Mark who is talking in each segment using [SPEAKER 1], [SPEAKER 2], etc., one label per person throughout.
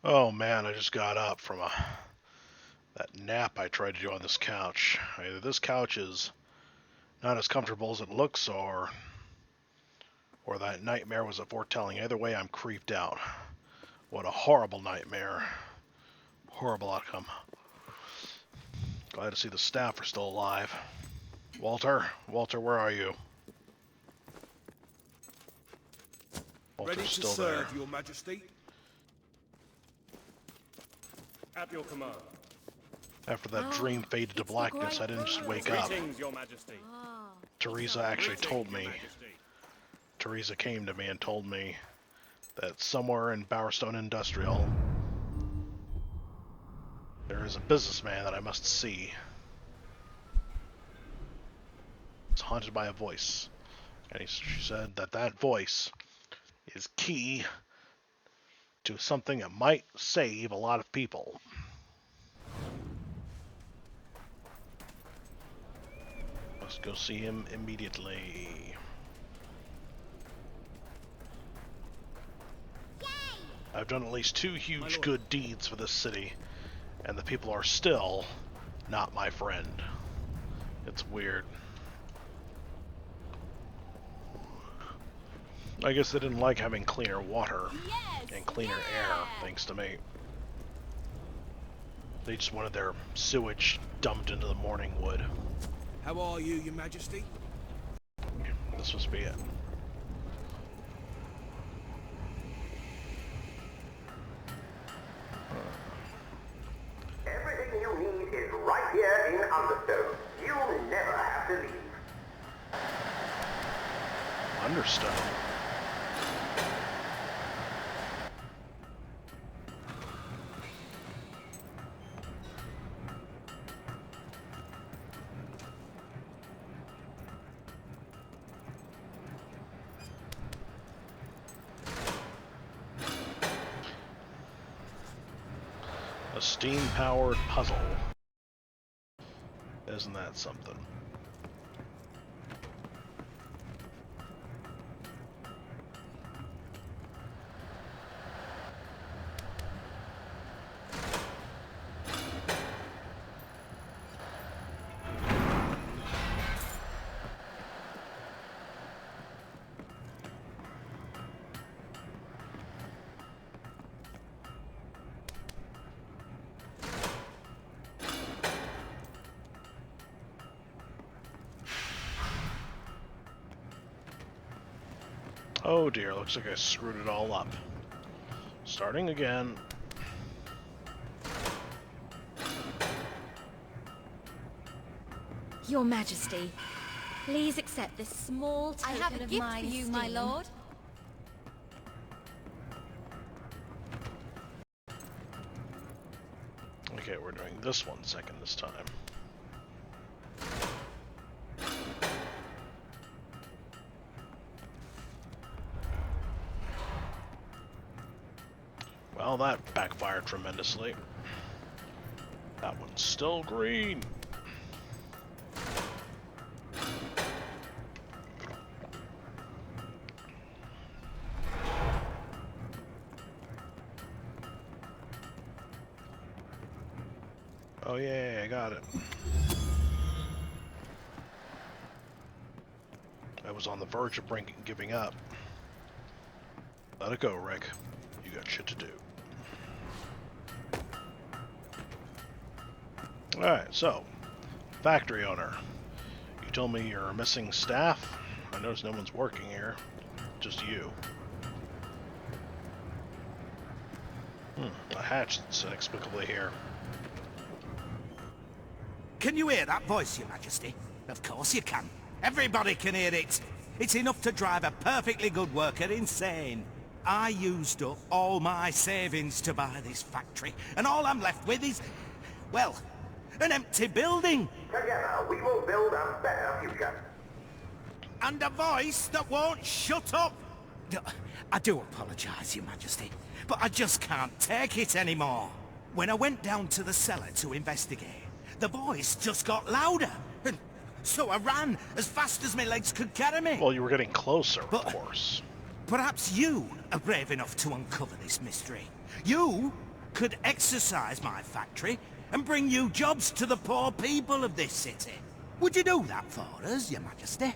[SPEAKER 1] Oh man, I just got up from that nap I tried to do on this couch. Either this couch is not as comfortable as it looks, or that nightmare was a foretelling. Either way, I'm creeped out. What a horrible nightmare. Horrible outcome. Glad to see the staff are still alive. Walter, where are you? Walter's
[SPEAKER 2] Ready to
[SPEAKER 1] still
[SPEAKER 2] serve,
[SPEAKER 1] there.
[SPEAKER 2] Your Majesty. At your command.
[SPEAKER 1] After that dream faded to blackness, I didn't just wake up.
[SPEAKER 2] Greetings, Your Majesty.
[SPEAKER 1] Teresa actually told me.
[SPEAKER 2] Your Majesty.
[SPEAKER 1] Teresa came to me and told me that somewhere in Bowerstone Industrial there is a businessman that I must see. It's haunted by a voice. And she said that that voice is key to something that might save a lot of people. Let's go see him immediately. I've done at least 2 huge good deeds for this city, and the people are still not my friend. It's weird. I guess they didn't like having cleaner water and cleaner air, thanks to me. They just wanted their sewage dumped into the morning wood.
[SPEAKER 2] How are you, Your Majesty?
[SPEAKER 1] This must be it.
[SPEAKER 3] Everything you need is right here in Understone. You'll never have to leave.
[SPEAKER 1] Understone. A steam-powered puzzle. Isn't that something? Oh dear, looks like I screwed it all up. Starting again.
[SPEAKER 4] Your Majesty, please accept this small token
[SPEAKER 5] I have a
[SPEAKER 4] of
[SPEAKER 5] gift
[SPEAKER 4] my
[SPEAKER 5] for you, my
[SPEAKER 4] esteem.
[SPEAKER 5] lord.
[SPEAKER 1] Okay, we're doing this 1 second this time. Well, that backfired tremendously. That one's still green. Oh yeah, I got it. I was on the verge of giving up. Let it go, Rick. You got shit to do. Alright, so, factory owner. You told me you're missing staff. I notice no one's working here. Just you. A hatch that's inexplicably here.
[SPEAKER 6] Can you hear that voice, Your Majesty? Of course you can. Everybody can hear it. It's enough to drive a perfectly good worker insane. I used up all my savings to buy this factory, and all I'm left with is, well, an empty building.
[SPEAKER 3] Together, we will build a better future.
[SPEAKER 6] And a voice that won't shut up. I do apologize, Your Majesty, but I just can't take it anymore. When I went down to the cellar to investigate, the voice just got louder. And so I ran as fast as my legs could carry me.
[SPEAKER 1] Well, you were getting closer, of course.
[SPEAKER 6] Perhaps you are brave enough to uncover this mystery. You could exercise my factory and bring you jobs to the poor people of this city. Would you do that for us, Your Majesty?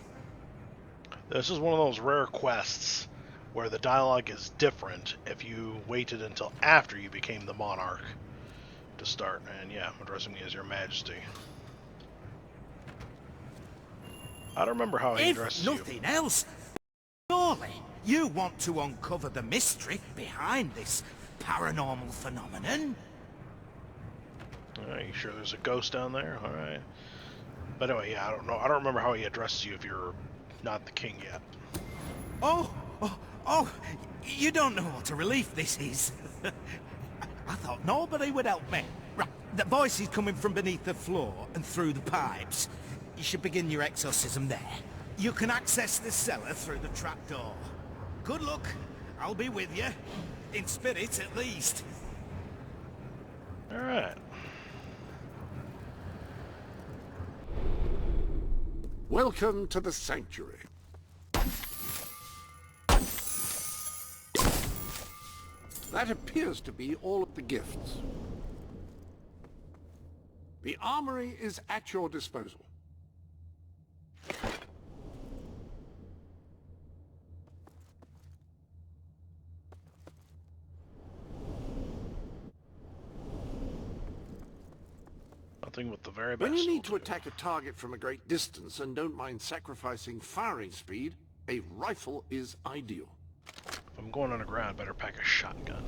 [SPEAKER 1] This is one of those rare quests where the dialogue is different if you waited until after you became the monarch to start. And yeah, addressing me as Your Majesty. I don't remember how he addresses
[SPEAKER 6] If
[SPEAKER 1] you.
[SPEAKER 6] nothing else, surely you want to uncover the mystery behind this paranormal phenomenon?
[SPEAKER 1] Alright, you sure there's a ghost down there? Alright. But anyway, yeah, I don't know. I don't remember how he addresses you if you're not the king yet.
[SPEAKER 6] Oh, you don't know what a relief this is. I thought nobody would help me. Right, the voice is coming from beneath the floor and through the pipes. You should begin your exorcism there. You can access the cellar through the trapdoor. Good luck. I'll be with you. In spirit, at least.
[SPEAKER 1] Alright.
[SPEAKER 5] Welcome to the sanctuary. That appears to be all of the gifts. The armory is at your disposal.
[SPEAKER 1] Nothing with the very best.
[SPEAKER 5] When you need
[SPEAKER 1] will
[SPEAKER 5] to
[SPEAKER 1] do.
[SPEAKER 5] attack a target from a great distance and don't mind sacrificing firing speed, a rifle is ideal.
[SPEAKER 1] If I'm going underground, better pack a shotgun.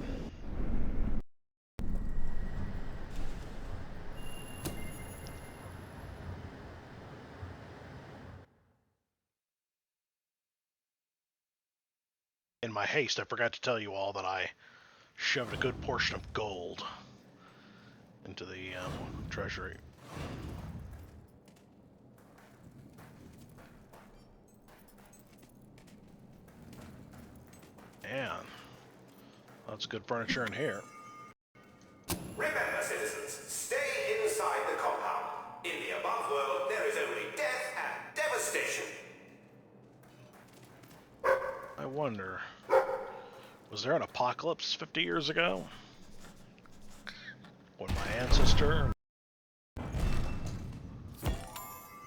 [SPEAKER 1] In my haste, I forgot to tell you all that I shoved a good portion of gold into the treasury. Man, lots of good furniture in here.
[SPEAKER 3] Remember, citizens, stay inside the compound. In the above world, there is only death and devastation.
[SPEAKER 1] I wonder, was there an apocalypse 50 years ago? When my ancestor...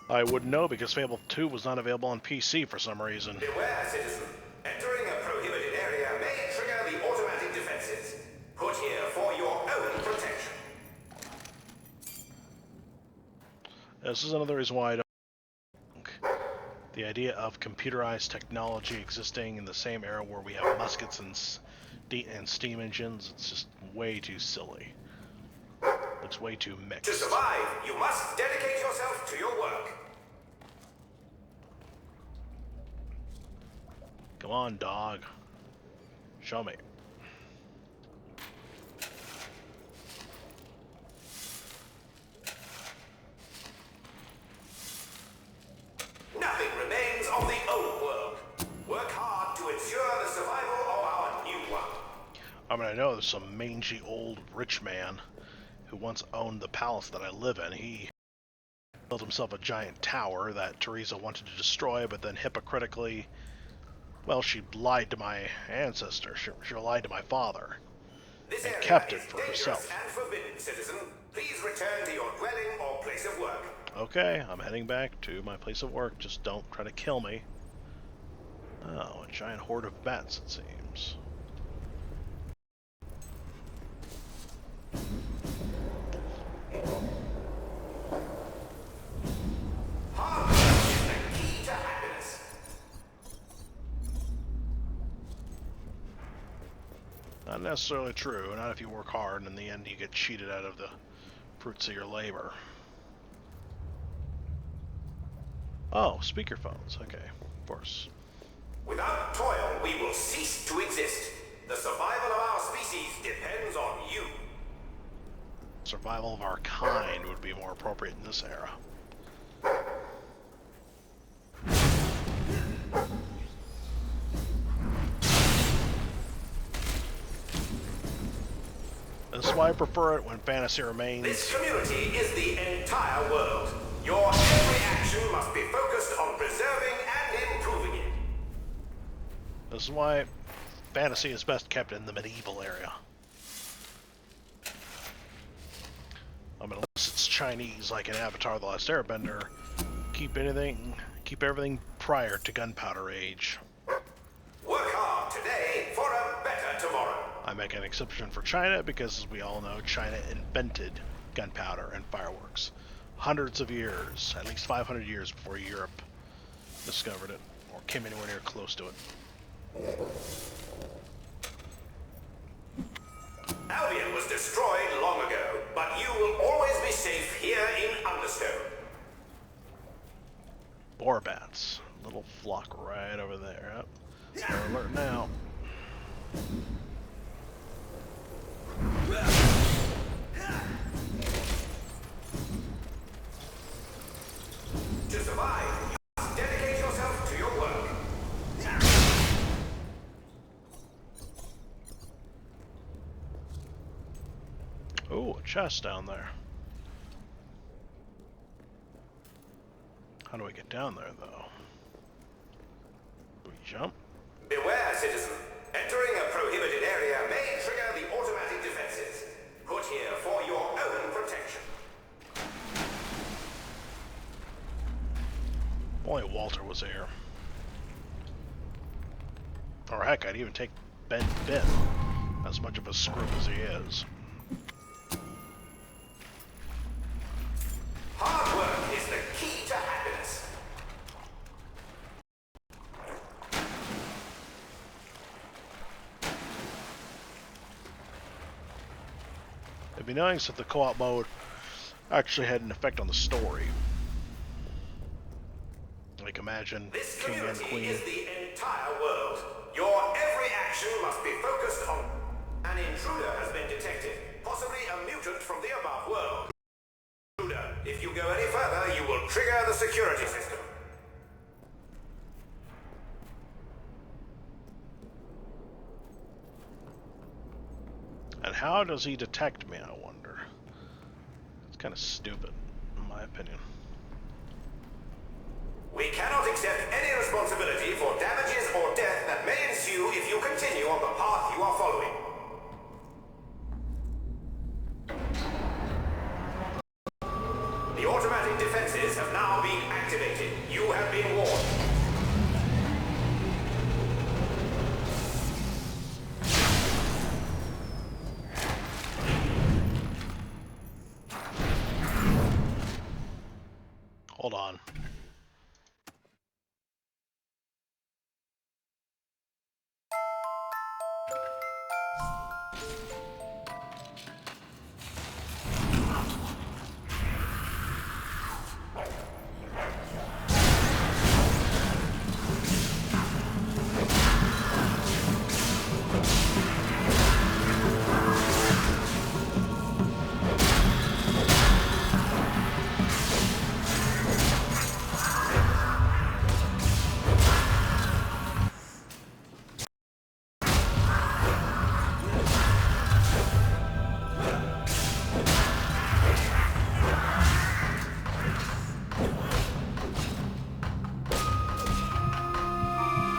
[SPEAKER 1] I wouldn't know because Fable 2 was not available on PC for some reason.
[SPEAKER 3] Beware, citizen. Entering a prohibited area may trigger the automatic defenses. Put here for your own protection.
[SPEAKER 1] This is another reason why I don't think the idea of computerized technology existing in the same era where we have muskets and steam engines, it's just way too silly. Looks way too mixed.
[SPEAKER 3] To survive, you must dedicate yourself to your work.
[SPEAKER 1] Come on, dog. Show me.
[SPEAKER 3] Nothing remains of the old world. Work hard to ensure the survival of our new one.
[SPEAKER 1] I mean, I know there's some mangy old rich man who once owned the palace that I live in. He built himself a giant tower that Teresa wanted to destroy, but then hypocritically, well, she lied to my ancestor. She lied to my father.
[SPEAKER 3] This
[SPEAKER 1] And
[SPEAKER 3] area
[SPEAKER 1] kept it
[SPEAKER 3] is
[SPEAKER 1] for
[SPEAKER 3] dangerous
[SPEAKER 1] herself.
[SPEAKER 3] and forbidden, citizen. Please return to your dwelling or place of work.
[SPEAKER 1] Okay, I'm heading back to my place of work. Just don't try to kill me. Oh, a giant horde of bats, it seems.
[SPEAKER 3] Hard work is the key to happiness.
[SPEAKER 1] Not necessarily true, not if you work hard and in the end you get cheated out of the fruits of your labor. Oh, speakerphones. Okay, of course.
[SPEAKER 3] Without toil, we will cease to exist. The survival of our species depends on you.
[SPEAKER 1] Survival of our kind would be more appropriate in this era. This is why I prefer it when fantasy remains.
[SPEAKER 3] This community is the entire world. Your every action must be focused on preserving and improving it.
[SPEAKER 1] This is why fantasy is best kept in the medieval area. Chinese, like in Avatar: The Last Airbender, keep everything prior to gunpowder age.
[SPEAKER 3] Work hard today for a better tomorrow.
[SPEAKER 1] I make an exception for China because, as we all know, China invented gunpowder and fireworks hundreds of years, at least 500 years before Europe discovered it or came anywhere near close to it.
[SPEAKER 3] Albion was destroyed long ago, but you will always be safe here in Understone.
[SPEAKER 1] Boar bats. Little flock right over there. Yep. They're alert now.
[SPEAKER 3] To survive, you must dedicate yourself to your work.
[SPEAKER 1] Ooh, a chest down there. How do we get down there, though? Do we jump?
[SPEAKER 3] Beware, citizen. Entering a prohibited area may trigger the automatic defenses. Put here for your own protection.
[SPEAKER 1] If only Walter was here. Or heck, I'd even take Ben, as much of a screw as he is.
[SPEAKER 3] Hard work is the key to happiness.
[SPEAKER 1] It'd be nice if the co-op mode actually had an effect on the story. Like imagine
[SPEAKER 3] This
[SPEAKER 1] King and
[SPEAKER 3] community
[SPEAKER 1] Queen.
[SPEAKER 3] is the entire world. Your every action must be focused on... An intruder has been detected, possibly a mutant from the above world. Intruder, if you go any further, you will trigger the security system.
[SPEAKER 1] And how does he detect me, I wonder? It's kind of stupid, in my opinion.
[SPEAKER 3] We cannot accept any responsibility for damages or death that may ensue if you continue on the path you are following. The automatic defenses have now been activated. You have been warned.
[SPEAKER 1] Hold on.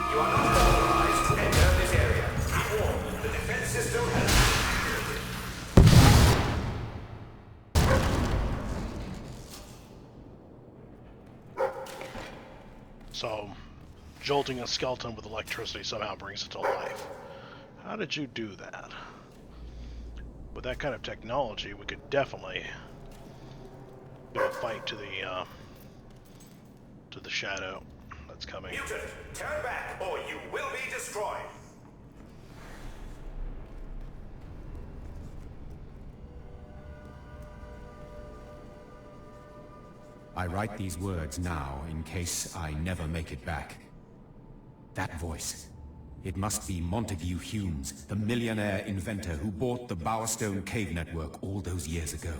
[SPEAKER 3] You are not authorized to enter this area. Be warned, the defense system has been activated.
[SPEAKER 1] So, jolting a skeleton with electricity somehow brings it to life. How did you do that? With that kind of technology, we could definitely give a fight to the shadow that's coming.
[SPEAKER 3] Mutant, turn back or you will be destroyed.
[SPEAKER 7] I write these words now in case I never make it back. That voice. It must be Montague Humes, the millionaire inventor who bought the Bowerstone Cave Network all those years ago.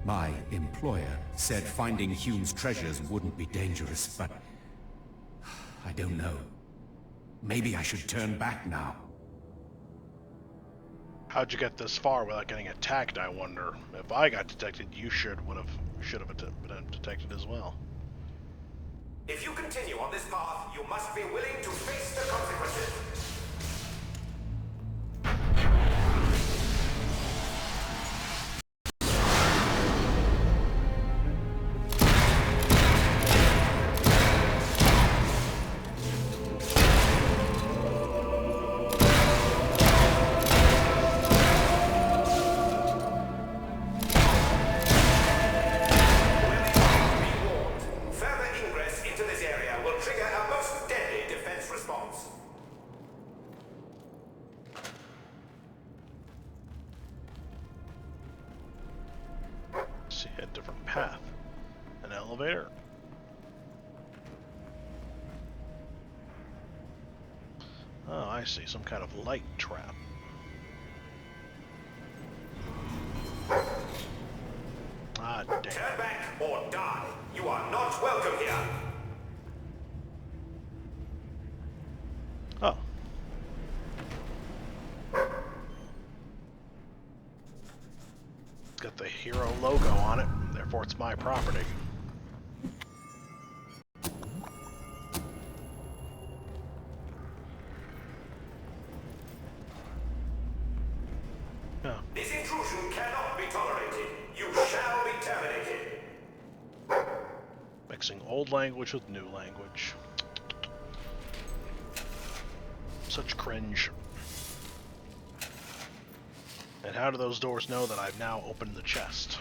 [SPEAKER 7] My employer said finding Humes' treasures wouldn't be dangerous, but... I don't know. Maybe I should turn back now.
[SPEAKER 1] How'd you get this far without getting attacked, I wonder? If I got detected, you should have been detected as well.
[SPEAKER 3] If you continue on this path, you must be willing to face the consequences.
[SPEAKER 1] see a different path. An elevator. Oh, I see. Some kind of light trap. Ah, damn.
[SPEAKER 3] Turn back or die. You are not welcome here.
[SPEAKER 1] Oh. It's got the hero logo on it, therefore it's my property. Yeah.
[SPEAKER 3] This intrusion cannot be tolerated. You shall be terminated.
[SPEAKER 1] Mixing old language with new language. Such cringe. And how do those doors know that I've now opened the chest?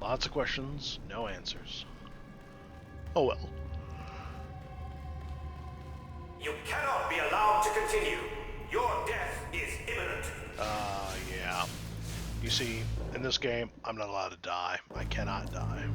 [SPEAKER 1] Lots of questions, no answers. Oh well.
[SPEAKER 3] You cannot be allowed to continue. Your death is imminent.
[SPEAKER 1] Yeah. You see, in this game, I'm not allowed to die. I cannot die.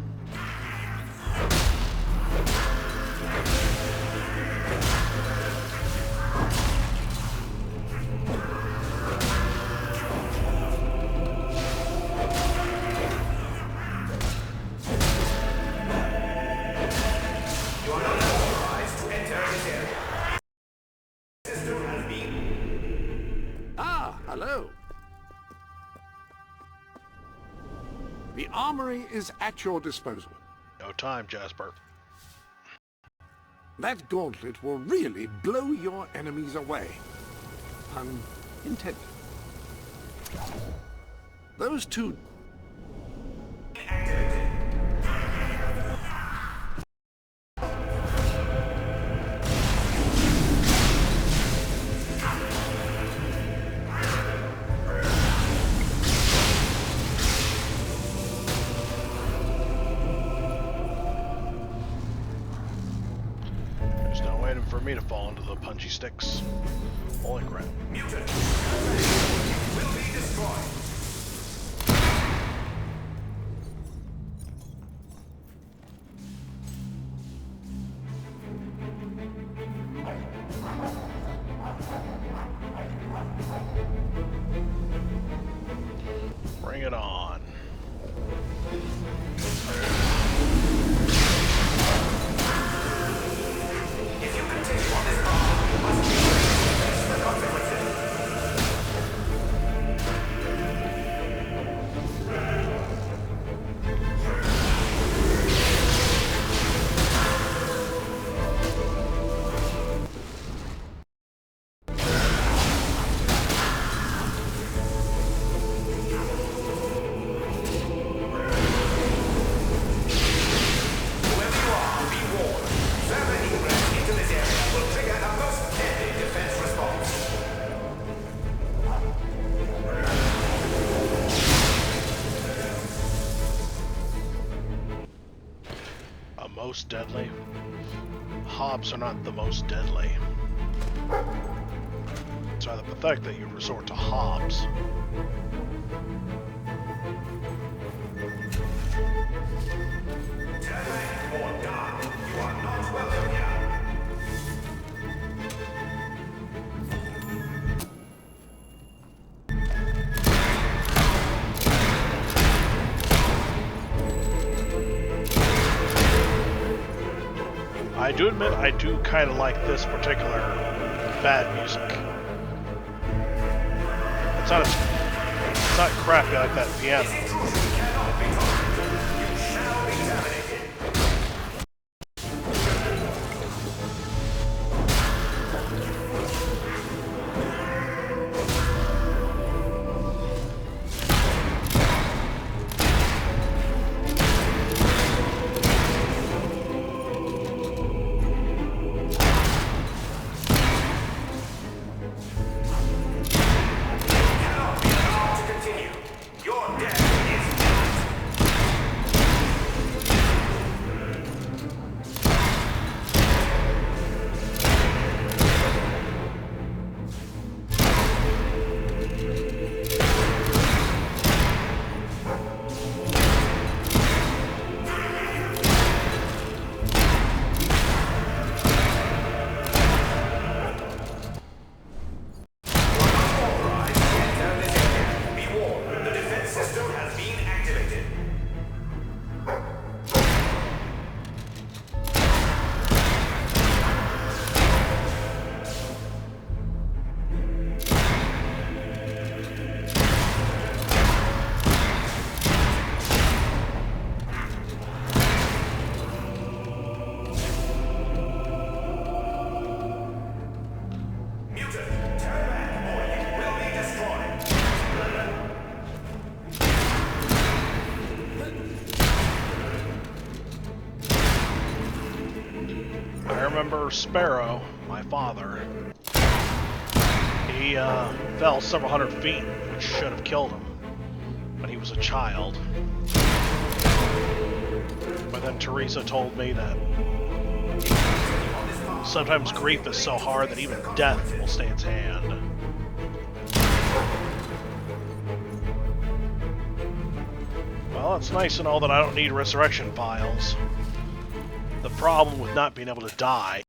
[SPEAKER 3] You are not authorized to enter this area. System has been...
[SPEAKER 5] Ah, hello. The armory is at your disposal.
[SPEAKER 1] No time, Jasper.
[SPEAKER 5] That gauntlet will really blow your enemies away. Pun intended. Those two...
[SPEAKER 1] There's no waiting for me to fall into the punchy sticks. Holy crap.
[SPEAKER 3] Mutant will be destroyed.
[SPEAKER 1] Bring it on.
[SPEAKER 3] If you continue on this path, you must be ready to face the consequences. Whoever you are, be warned. Further ingress into this area will trigger a most deadly defense response.
[SPEAKER 1] A most deadly? Hobbs are not the most deadly. It's rather pathetic that you resort to Hobbs.
[SPEAKER 3] Turn back or die. You are not welcome here.
[SPEAKER 1] I do admit I do kind of like this particular bad music. It's not crappy like that piano.
[SPEAKER 3] This intrusion cannot be tolerated. You shall be terminated. Cannot be allowed to continue. Your death is imminent.
[SPEAKER 1] remember Sparrow, my father. He fell several hundred feet, which should have killed him when he was a child. But then Teresa told me that sometimes grief is so hard that even death will stay its hand. Well, it's nice and all that I don't need resurrection vials. The problem with not being able to die,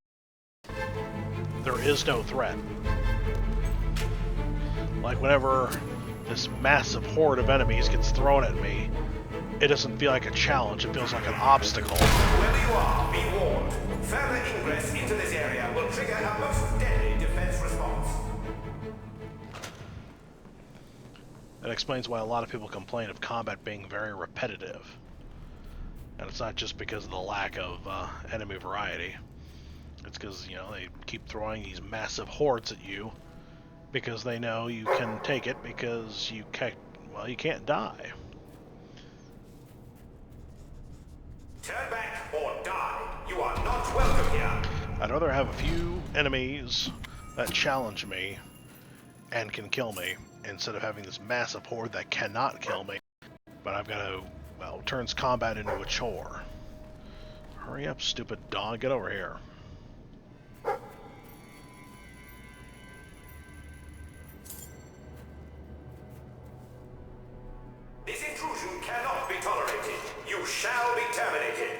[SPEAKER 1] there is no threat. Like whenever this massive horde of enemies gets thrown at me, it doesn't feel like a challenge, it feels like an obstacle.
[SPEAKER 3] Wherever you are, be warned. Further ingress into this area will trigger a most deadly defense response.
[SPEAKER 1] That explains why a lot of people complain of combat being very repetitive. And it's not just because of the lack of enemy variety. It's because, you know, they keep throwing these massive hordes at you because they know you can take it because you can't die.
[SPEAKER 3] Turn back or die. You are not welcome here.
[SPEAKER 1] I'd rather have a few enemies that challenge me and can kill me instead of having this massive horde that cannot kill me. But I've got to, well, turns combat into a chore. Hurry up, stupid dog, get over here.
[SPEAKER 3] This intrusion cannot be tolerated. You shall be terminated.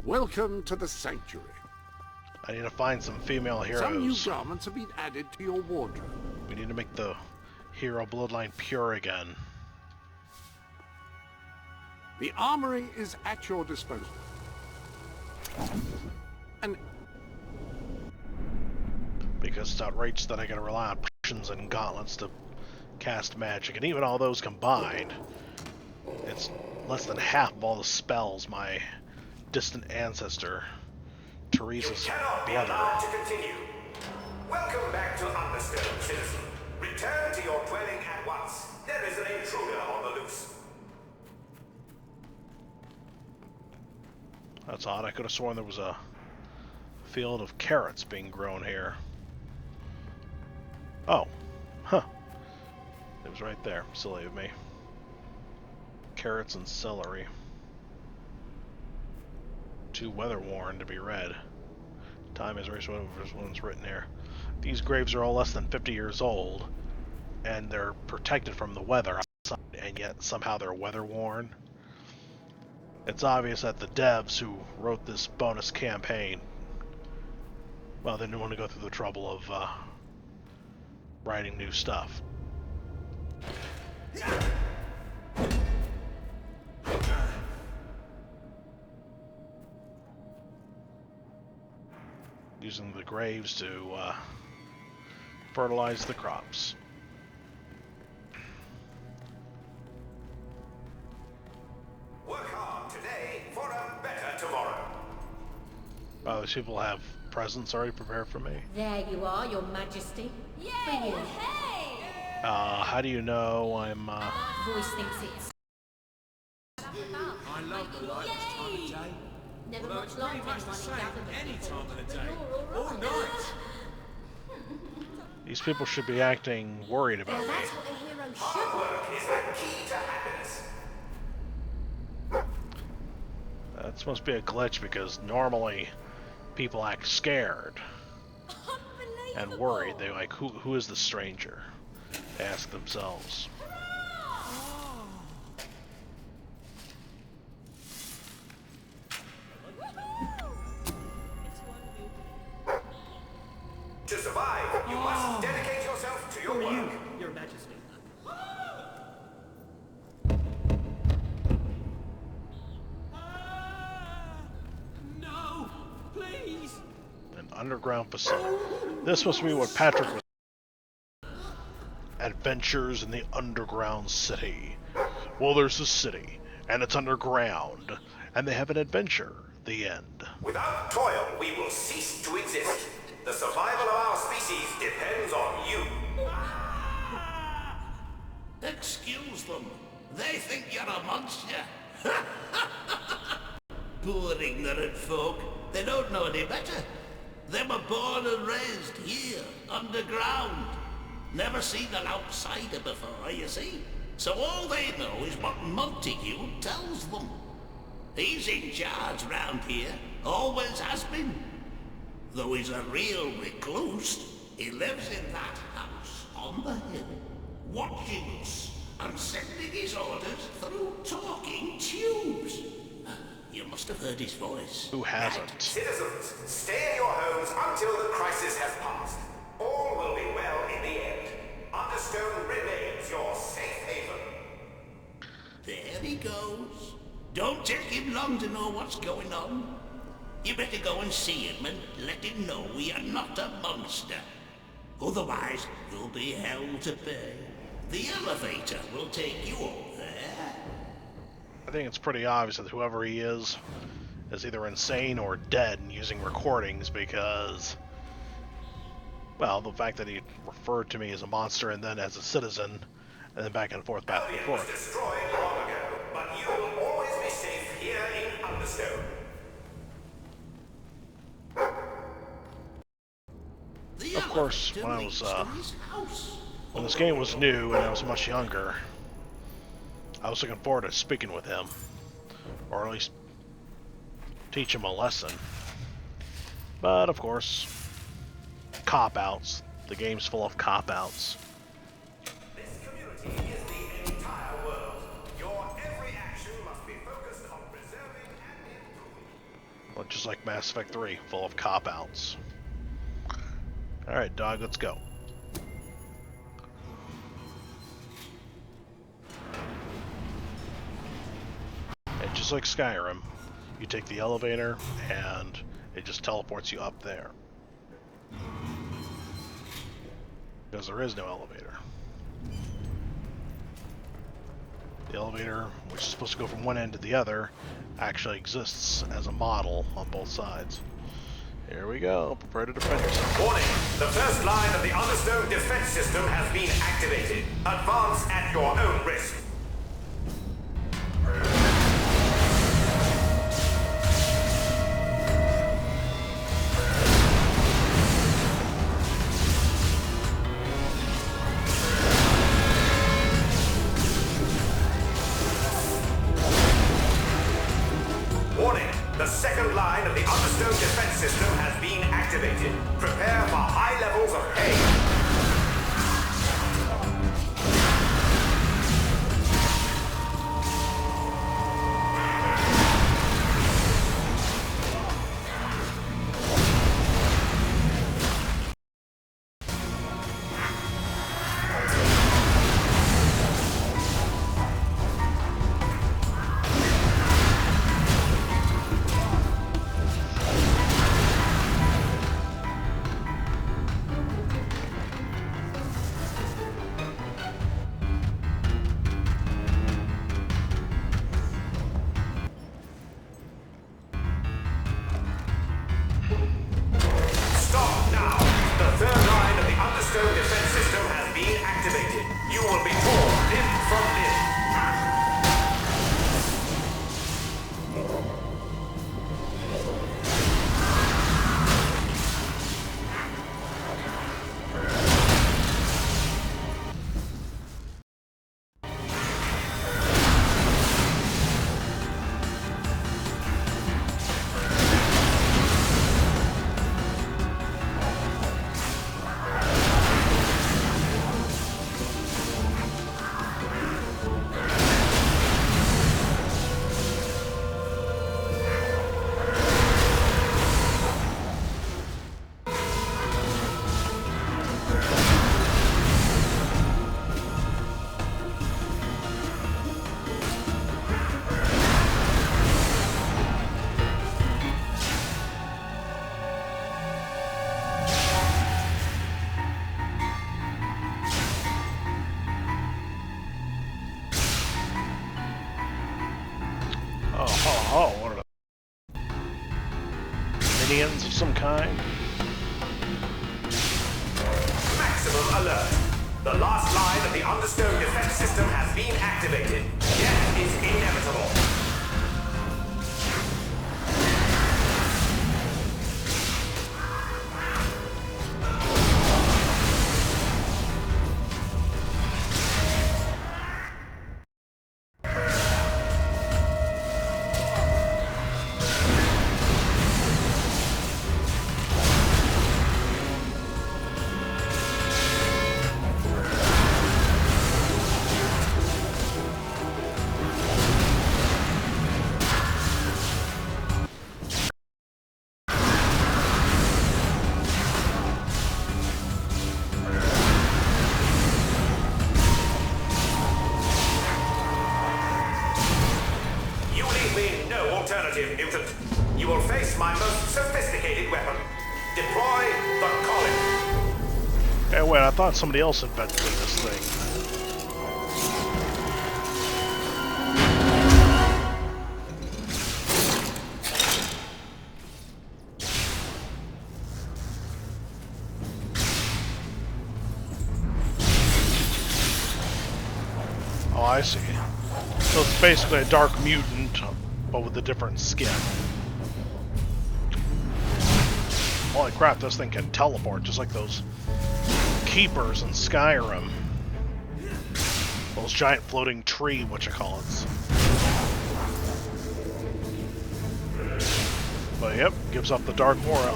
[SPEAKER 5] Welcome to the sanctuary.
[SPEAKER 1] I need to find some female
[SPEAKER 5] Some new
[SPEAKER 1] heroes.
[SPEAKER 5] garments have been added to your wardrobe.
[SPEAKER 1] We need to make the hero bloodline pure again.
[SPEAKER 5] The armory is at your disposal. And
[SPEAKER 1] Because it's outrageous that I gotta rely on potions and gauntlets to cast magic, and even all those combined, it's less than half of all the spells my distant ancestor, Teresa's
[SPEAKER 3] Cannot be
[SPEAKER 1] brother.
[SPEAKER 3] allowed to continue. Welcome back to Understone, citizen. Return to your dwelling at once. There is an intruder on the loose.
[SPEAKER 1] That's odd. I could have sworn there was a field of carrots being grown here. Oh. Huh. It was right there. Silly of me. Carrots and celery. Too weather-worn to be read. Time is erased one's written here. These graves are all less than 50 years old, and they're protected from the weather outside, and yet somehow they're weather-worn. It's obvious that the devs who wrote this bonus campaign, well, they didn't want to go through the trouble of writing new stuff. Using the graves to fertilize the crops.
[SPEAKER 3] Work hard today for a better tomorrow.
[SPEAKER 1] These people have presents already prepared for me.
[SPEAKER 4] There you are, Your Majesty. Yay! For you. Hey!
[SPEAKER 1] How do you know I'm,
[SPEAKER 4] Voice thinks it's...
[SPEAKER 2] I love the light this time of day.
[SPEAKER 4] Never
[SPEAKER 2] Although
[SPEAKER 4] much
[SPEAKER 2] it's
[SPEAKER 4] like
[SPEAKER 2] pretty much the
[SPEAKER 4] anyone
[SPEAKER 2] same
[SPEAKER 4] gathered
[SPEAKER 2] any
[SPEAKER 4] before,
[SPEAKER 2] time of the
[SPEAKER 4] but
[SPEAKER 2] day.
[SPEAKER 4] you're all
[SPEAKER 2] All
[SPEAKER 4] right.
[SPEAKER 2] night.
[SPEAKER 1] these people should be acting worried about me.
[SPEAKER 4] That's what a hero
[SPEAKER 3] Hard
[SPEAKER 4] should.
[SPEAKER 3] work is the key to happiness.
[SPEAKER 1] That supposed to be a glitch because normally people act scared and worried. They like, who is the stranger? They ask themselves.
[SPEAKER 3] To survive, you must dedicate yourself to your work.
[SPEAKER 2] Your Majesty. No, please.
[SPEAKER 1] An underground facility. This must be what Patrick was. Adventures in the underground city. Well, there's a city, and it's underground, and they have an adventure. The end.
[SPEAKER 3] Without toil, we will cease to exist. The survival of our species depends on you.
[SPEAKER 8] Excuse them. They think you're a monster. Poor ignorant folk. They don't know any better. They were born and raised here, underground. Never seen an outsider before, you see. So all they know is what Montague tells them. He's in charge round here, always has been. Though he's a real recluse, he lives in that house on the hill, watching us and sending his orders through talking tubes. You must have heard his voice.
[SPEAKER 1] Who hasn't?
[SPEAKER 3] Citizens, stay in your homes until the crisis has passed. All will be well in the end. Understone remains your safe haven.
[SPEAKER 8] There he goes. Don't take him long to know what's going on. You better go and see him and let him know we are not a monster. Otherwise, you'll be hell to pay. The elevator will take you up there.
[SPEAKER 1] I think it's pretty obvious that whoever he is either insane or dead and using recordings because, well, the fact that he referred to me as a monster and then as a citizen, and then back and forth, back and
[SPEAKER 3] Albion was
[SPEAKER 1] forth.
[SPEAKER 3] destroyed long ago, but you will always be safe here in Understone.
[SPEAKER 1] Of course, when this game was new and I was much younger, I was looking forward to speaking with him, or at least teach him a lesson. But of course, cop-outs. The game's full of cop-outs.
[SPEAKER 3] This community is the entire world. Your every action must be focused on preserving and improving.
[SPEAKER 1] Well, just like Mass Effect 3, full of cop-outs. Alright, dog, let's go. And just like Skyrim, you take the elevator and it just teleports you up there. Because there is no elevator. The elevator, which is supposed to go from one end to the other, actually exists as a model on both sides. Here we go. Prepare to defend yourself.
[SPEAKER 3] Warning! The first line of the Understone defense system has been activated. Advance at your own risk. Warning! The second line of the Understone defense system has been activated. Prepare for high levels of pain. Stop now! The third line of the Understone defense system has been activated. You will be torn limb from limb.
[SPEAKER 1] Oh, what are the minions of some kind?
[SPEAKER 3] Maximum alert. The last line of the Understone defense system has been activated. Death is inevitable. Alternative, mutant. You will face my most sophisticated weapon. Deploy the collar.
[SPEAKER 1] Hey, wait, I thought somebody else invented this thing. Oh, I see. So it's basically a dark mutant, but with a different skin. Holy crap, this thing can teleport, just like those keepers in Skyrim. Those giant floating tree, whatchamacallits. But yep, gives up the dark aura.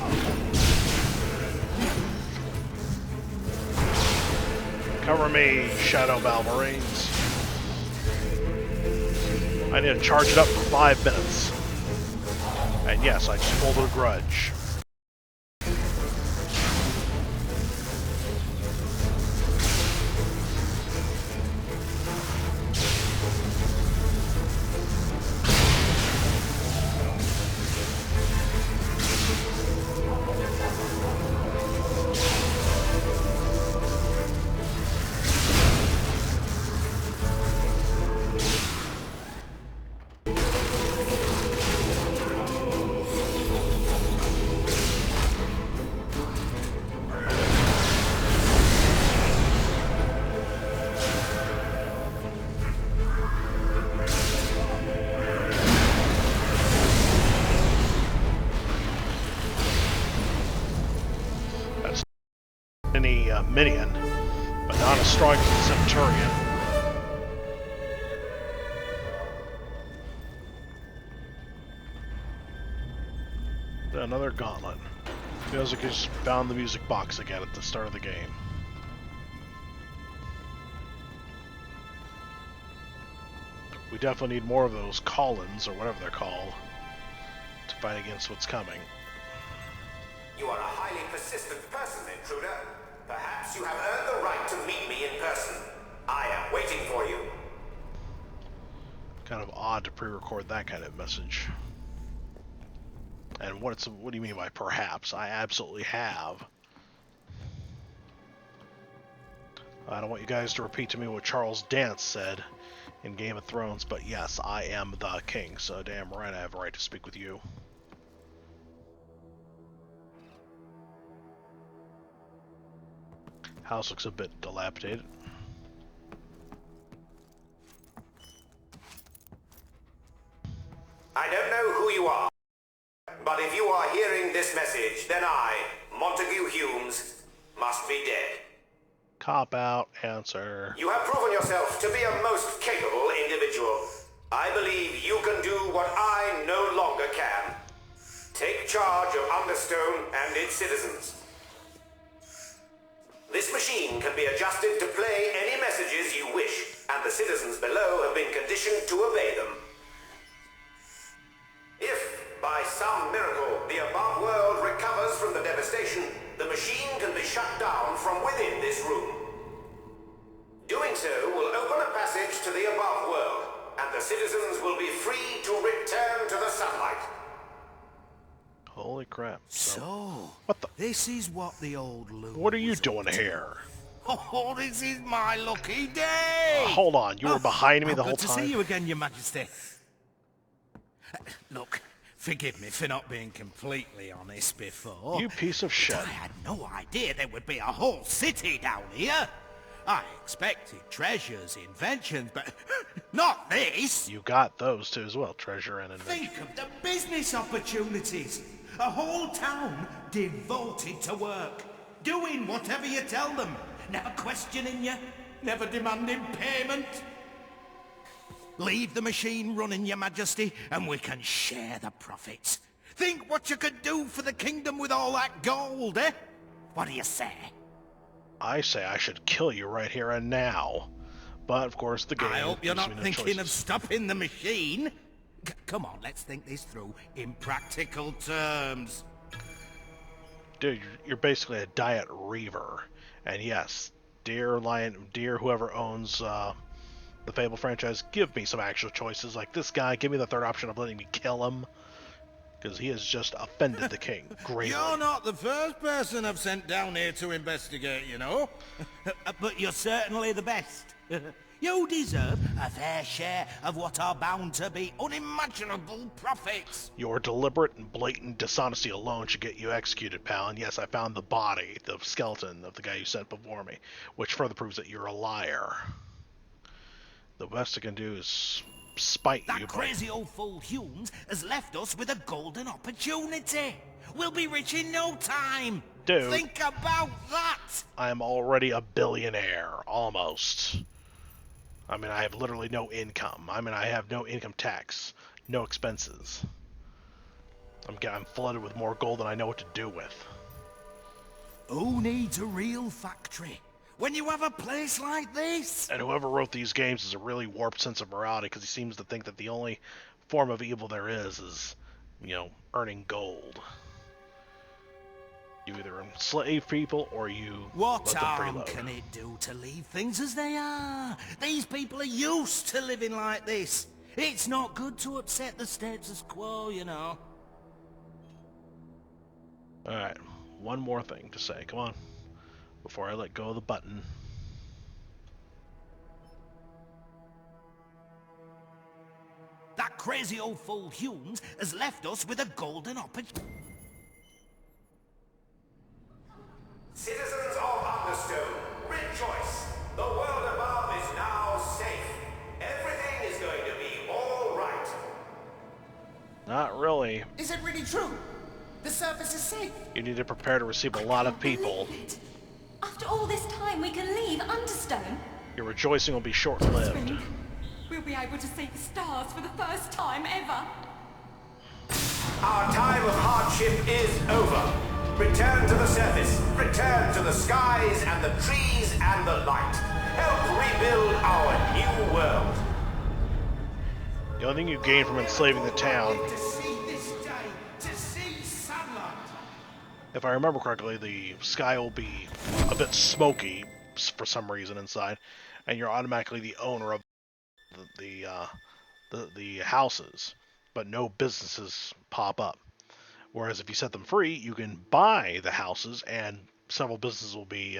[SPEAKER 1] Cover me, Shadow Valmarines. I need to charge it up for 5 minutes. And yes, I just pulled a grudge. Minion, but not as strong as the Centurion. Another gauntlet. Feels like I just found the music box again at the start of the game. We definitely need more of those call-ins, or whatever they're called, to fight against what's coming.
[SPEAKER 3] You are a highly persistent person, intruder. Perhaps you have earned the right to meet me in person. I am waiting for you.
[SPEAKER 1] Kind of odd to pre-record that kind of message. And what do you mean by perhaps? I absolutely have. I don't want you guys to repeat to me what Charles Dance said in Game of Thrones, but yes, I am the king, so damn right I have a right to speak with you. House looks a bit dilapidated.
[SPEAKER 3] I don't know who you are, but if you are hearing this message, then I, Montague Humes, must be dead.
[SPEAKER 1] Cop out, answer.
[SPEAKER 3] You have proven yourself to be a most capable individual. I believe you can do what I no longer can. Take charge of Understone and its citizens. This machine can be adjusted to play any messages you wish, and the citizens below have been conditioned to obey them. If, by some miracle, the above world recovers from the devastation, the machine can be shut down from within this room. Doing so will open a passage to the above world, and the citizens will be free to return to the sunlight.
[SPEAKER 1] Holy crap.
[SPEAKER 6] So,
[SPEAKER 1] what the?
[SPEAKER 6] This is what the old Lou.
[SPEAKER 1] What are you doing here?
[SPEAKER 6] Oh, this is my lucky day!
[SPEAKER 1] Hold on, you were behind me the whole
[SPEAKER 6] Good to
[SPEAKER 1] time?
[SPEAKER 6] see you again, Your Majesty. Look, forgive me for not being completely honest before.
[SPEAKER 1] You piece of shit.
[SPEAKER 6] I had no idea there would be a whole city down here. I expected treasures, inventions, but not this.
[SPEAKER 1] You got those two as well, treasure and invention.
[SPEAKER 6] Think of the business opportunities. A whole town devoted to work, doing whatever you tell them, never questioning you, never demanding payment. Leave the machine running, Your Majesty, and we can share the profits. Think what you could do for the kingdom with all that gold, eh? What do you say?
[SPEAKER 1] I say I should kill you right here and now. But, of course, the game
[SPEAKER 6] I hope you're
[SPEAKER 1] gives
[SPEAKER 6] not
[SPEAKER 1] me no
[SPEAKER 6] thinking of
[SPEAKER 1] choices.
[SPEAKER 6] stopping the machine. Come on, let's think this through in practical terms.
[SPEAKER 1] Dude, you're basically a diet reaver. And yes, dear whoever owns the Fable franchise, give me some actual choices. Like this guy, give me the third option of letting me kill him. Because he has just offended the king greatly.
[SPEAKER 6] You're not the first person I've sent down here to investigate, you know. But you're certainly the best. You deserve a fair share of what are bound to be unimaginable profits.
[SPEAKER 1] Your deliberate and blatant dishonesty alone should get you executed, pal. And yes, I found the body, the skeleton of the guy you sent before me, which further proves that you're a liar. The best I can do is spite you.
[SPEAKER 6] That crazy old fool Humes has left us with a golden opportunity. We'll be rich in no time.
[SPEAKER 1] Dude.
[SPEAKER 6] Think about that.
[SPEAKER 1] I'm already a billionaire, almost. I mean, I have literally no income. I mean, I have no income tax, no expenses. I'm flooded with more gold than I know what to do with.
[SPEAKER 6] Who needs a real factory when you have a place like this?
[SPEAKER 1] And whoever wrote these games has a really warped sense of morality because he seems to think that the only form of evil there is, you know, earning gold. You either enslave people or you
[SPEAKER 6] What
[SPEAKER 1] let them
[SPEAKER 6] harm
[SPEAKER 1] freeload.
[SPEAKER 6] can it do to leave things as they are? These people are used to living like this. It's not good to upset the status quo, you know.
[SPEAKER 1] Alright, one more thing to say. Come on. Before I let go of the button.
[SPEAKER 6] That crazy old fool Humes has left us with a golden opportunity.
[SPEAKER 3] Citizens of Understone, rejoice! The world above is now safe. Everything is going to be all right.
[SPEAKER 1] Not really.
[SPEAKER 2] Is it really true? The surface is safe.
[SPEAKER 1] You need to prepare to receive a lot of people.
[SPEAKER 4] Believe it. After all this time, we can leave Understone.
[SPEAKER 1] Your rejoicing will be short-lived.
[SPEAKER 4] Spring. We'll be able to see the stars for the first time ever.
[SPEAKER 3] Our time of hardship is over. Return to the surface. Return to the skies and the trees and the light. Help rebuild our new world.
[SPEAKER 1] The only thing you gain from enslaving the town,
[SPEAKER 6] To see this day, to see sunlight.
[SPEAKER 1] if I remember correctly, the sky will be a bit smoky for some reason inside, and you're automatically the owner of the houses, but no businesses pop up. Whereas if you set them free, you can buy the houses, and several businesses will be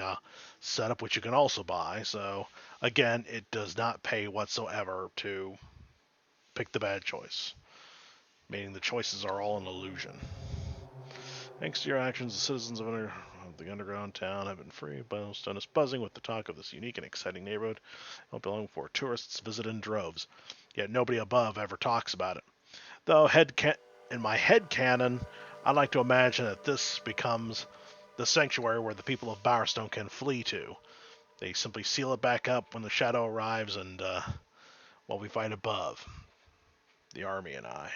[SPEAKER 1] set up, which you can also buy. So again, it does not pay whatsoever to pick the bad choice, meaning the choices are all an illusion. Thanks to your actions, the citizens of the underground town have been free. Bellstone is buzzing with the talk of this unique and exciting neighborhood. It won't be long before tourists visit in droves. Yet nobody above ever talks about it. Though in my head canon, I'd like to imagine that this becomes the sanctuary where the people of Bowerstone can flee to. They simply seal it back up when the shadow arrives, and while we fight above, the army and I.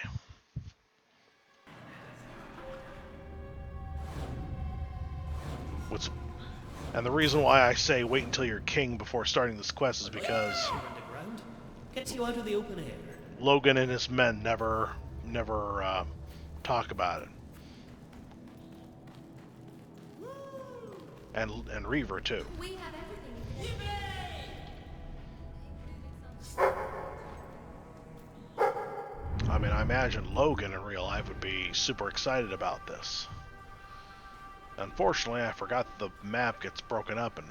[SPEAKER 1] And the reason why I say wait until you're king before starting this quest is because
[SPEAKER 2] Underground gets you out of the open air.
[SPEAKER 1] Logan and his men never talk about it. And Reaver too.
[SPEAKER 4] We have everything.
[SPEAKER 1] I mean, I imagine Logan in real life would be super excited about this. Unfortunately, I forgot the map gets broken up, and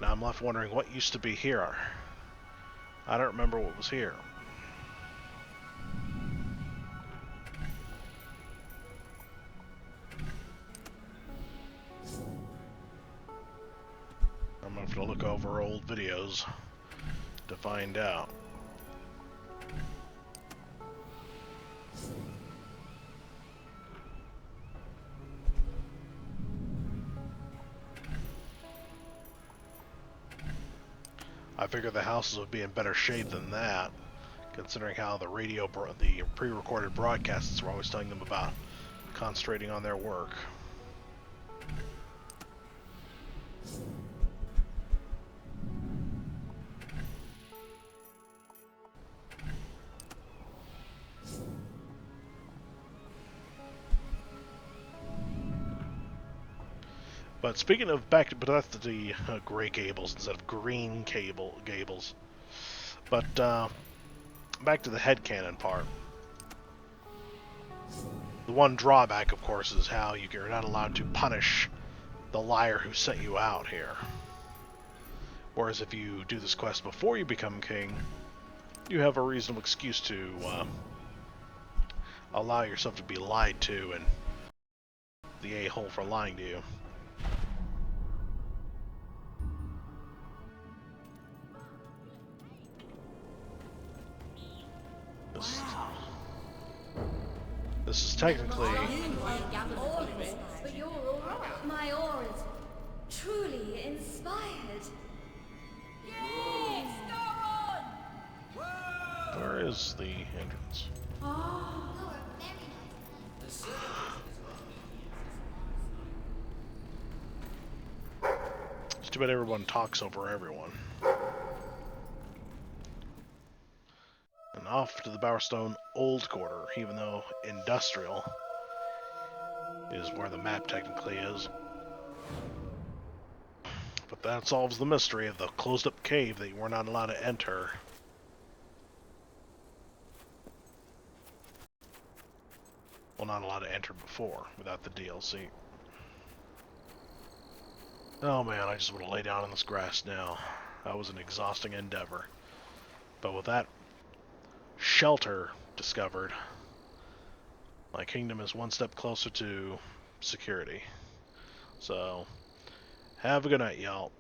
[SPEAKER 1] now I'm left wondering what used to be here. I don't remember what was here. I'm have to look over old videos to find out. I figured the houses would be in better shape than that, considering how the the pre-recorded broadcasts were always telling them about concentrating on their work. But speaking of but that's the gray gables instead of green gables. But back to the headcanon part. The one drawback, of course, is how you're not allowed to punish the liar who sent you out here. Whereas if you do this quest before you become king, you have a reasonable excuse to allow yourself to be lied to and the a-hole for lying to you. This is technically...
[SPEAKER 4] But you're all right. My aura is truly inspired. Yes, go on!
[SPEAKER 1] Where is the entrance? It's too bad everyone talks over everyone. And off to the Bowerstone Old Quarter, even though Industrial is where the map technically is. But that solves the mystery of the closed-up cave that you were not allowed to enter. Well, not allowed to enter before, without the DLC. Oh man, I just want to lay down in this grass now. That was an exhausting endeavor. But with that shelter discovered, my kingdom is one step closer to security. So, have a good night, y'all.